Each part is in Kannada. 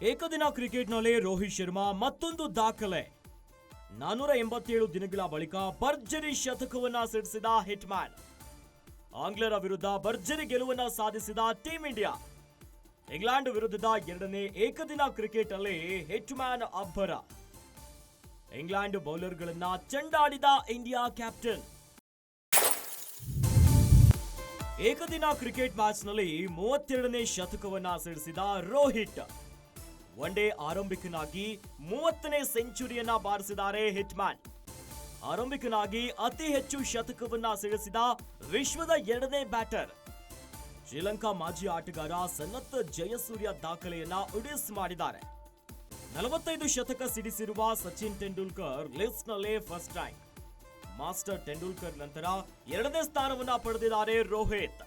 ಏಕದಿನ ಕ್ರಿಕೆಟ್ನಲ್ಲಿ ರೋಹಿತ್ ಶರ್ಮಾ ಮತ್ತೊಂದು ದಾಖಲೆ. 487 ದಿನಗಳ ಬಳಿಕ ಭರ್ಜರಿ ಶತಕವನ್ನ ಸಿಡಿಸಿದ ಹಿಟ್ ಮ್ಯಾನ್. ಆಂಗ್ಲರ ವಿರುದ್ಧ ಭರ್ಜರಿ ಗೆಲುವನ್ನ ಸಾಧಿಸಿದ ಟೀಂ ಇಂಡಿಯಾ. ಇಂಗ್ಲೆಂಡ್ ವಿರುದ್ಧದ ಎರಡನೇ ಏಕದಿನ ಕ್ರಿಕೆಟ್ ಅಲ್ಲಿ ಹಿಟ್ ಮ್ಯಾನ್ ಅಬ್ಬರ. ಇಂಗ್ಲೆಂಡ್ ಬೌಲರ್ಗಳನ್ನ ಚೆಂಡಾಡಿದ ಇಂಡಿಯಾ ಕ್ಯಾಪ್ಟನ್. ಏಕದಿನ ಕ್ರಿಕೆಟ್ ಮ್ಯಾಚ್ನಲ್ಲಿ 32ನೇ ಶತಕವನ್ನ ಸಿಡಿಸಿದ ರೋಹಿತ್. ಒನ್ ಡೇ ಆರಂಭಿಕನಾಗಿ 30ನೇ ಸೆಂಚುರಿಯನ್ನ ಬಾರಿಸಿದ್ದಾರೆ ಹಿಟ್ ಮ್ಯಾನ್. ಆರಂಭಿಕನಾಗಿ ಅತಿ ಹೆಚ್ಚು ಶತಕವನ್ನ ಸಿಡಿಸಿದ ವಿಶ್ವದ ಎರಡನೇ ಬ್ಯಾಟರ್. ಶ್ರೀಲಂಕಾ ಮಾಜಿ ಆಟಗಾರ ಸನತ್ ಜಯಸೂರ್ಯ ದಾಖಲೆಯನ್ನ ಉಡಿಸ್ ಮಾಡಿದ್ದಾರೆ. 45 ಶತಕ ಸಿಡಿಸಿರುವ ಸಚಿನ್ ತೆಂಡೂಲ್ಕರ್ ಲಿಸ್ಟ್ ನಲ್ಲಿ ಫಸ್ಟ್ ರ್ಯಾಂಕ್. ಮಾಸ್ಟರ್ ತೆಂಡೂಲ್ಕರ್ ನಂತರ ಎರಡನೇ ಸ್ಥಾನವನ್ನ ಪಡೆದಿದ್ದಾರೆ ರೋಹಿತ್.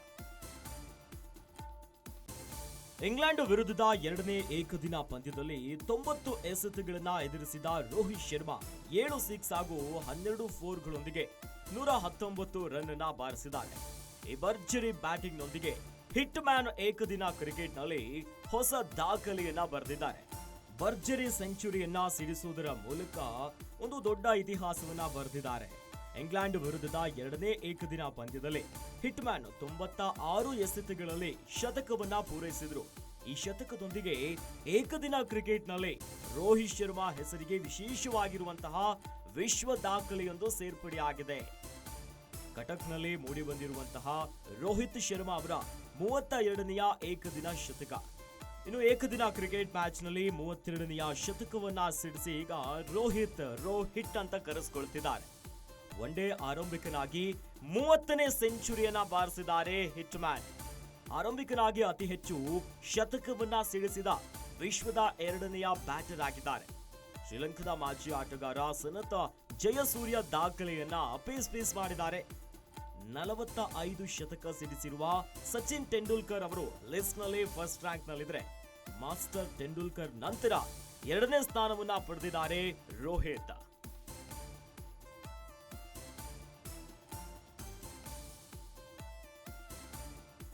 ಇಂಗ್ಲೆಂಡ್ ವಿರುದ್ಧದ ಎರಡನೇ ಏಕದಿನ ಪಂದ್ಯದಲ್ಲಿ 90 ಎಸೆತಗಳನ್ನ ಎದುರಿಸಿದ ರೋಹಿತ್ ಶರ್ಮಾ 7 ಸಿಕ್ಸ್ ಹಾಗೂ 12 ಫೋರ್ಗಳೊಂದಿಗೆ 119 ರನ್ ಅನ್ನ ಬಾರಿಸಿದ್ದಾರೆ. ಈ ಭರ್ಜರಿ ಬ್ಯಾಟಿಂಗ್ ನೊಂದಿಗೆ ಹಿಟ್ ಮ್ಯಾನ್ ಏಕದಿನ ಕ್ರಿಕೆಟ್ ನಲ್ಲಿ ಹೊಸ ದಾಖಲೆಯನ್ನ ಬರೆದಿದ್ದಾರೆ. ಭರ್ಜರಿ ಸೆಂಚುರಿಯನ್ನ ಸಿಡಿಸುವುದರ ಮೂಲಕ ಒಂದು ದೊಡ್ಡ ಇತಿಹಾಸವನ್ನ ಬರೆದಿದ್ದಾರೆ. ಇಂಗ್ಲೆಂಡ್ ವಿರುದ್ಧದ ಎರಡನೇ ಏಕದಿನ ಪಂದ್ಯದಲ್ಲಿ ಹಿಟ್ ಮ್ಯಾನ್ 96 ಎಸೆತಗಳಲ್ಲಿ ಶತಕವನ್ನ ಪೂರೈಸಿದ್ರು. ಈ ಶತಕದೊಂದಿಗೆ ಏಕದಿನ ಕ್ರಿಕೆಟ್ನಲ್ಲಿ ರೋಹಿತ್ ಶರ್ಮಾ ಹೆಸರಿಗೆ ವಿಶೇಷವಾಗಿರುವಂತಹ ವಿಶ್ವ ದಾಖಲೆಯೊಂದು ಸೇರ್ಪಡೆಯಾಗಿದೆ. ಕಟಕ್ನಲ್ಲಿ ಮೂಡಿ ಬಂದಿರುವಂತಹ ರೋಹಿತ್ ಶರ್ಮಾ ಅವರ 32ನೆಯ ಏಕದಿನ ಶತಕ. ಇನ್ನು ಏಕದಿನ ಕ್ರಿಕೆಟ್ ಮ್ಯಾಚ್ ನಲ್ಲಿ 32ನೆಯ ಶತಕವನ್ನ ಸಿಡಿಸಿ ಈಗ ರೋಹಿತ್ ಅಂತ ಕರೆಸಿಕೊಳ್ತಿದ್ದಾರೆ. ಒನ್ ಡೇ ಆರಂಭಿಕನಾಗಿ 30ನೇ ಸೆಂಚುರಿಯನ್ನ ಬಾರಿಸಿದ್ದಾರೆ ಹಿಟ್ ಮ್ಯಾನ್. ಆರಂಭಿಕನಾಗಿ ಅತಿ ಹೆಚ್ಚು ಶತಕವನ್ನ ಸಿಡಿಸಿದ ವಿಶ್ವದ ಎರಡನೆಯ ಬ್ಯಾಟರ್ ಆಗಿದ್ದಾರೆ. ಶ್ರೀಲಂಕಾದ ಮಾಜಿ ಆಟಗಾರ ಸನತ್ ಜಯಸೂರ್ಯ ದಾಖಲೆಯನ್ನ ಪೀಸ್ ಮಾಡಿದ್ದಾರೆ. 45 ಶತಕ ಸಿಡಿಸಿರುವ ಸಚಿನ್ ತೆಂಡೂಲ್ಕರ್ ಅವರು ಲಿಸ್ಟ್ ನಲ್ಲಿ ಫಸ್ಟ್ ರ್ಯಾಂಕ್ ನಲ್ಲಿದ್ರೆ, ಮಾಸ್ಟರ್ ತೆಂಡೂಲ್ಕರ್ ನಂತರ ಎರಡನೇ ಸ್ಥಾನವನ್ನ ಪಡೆದಿದ್ದಾರೆ ರೋಹಿತ್.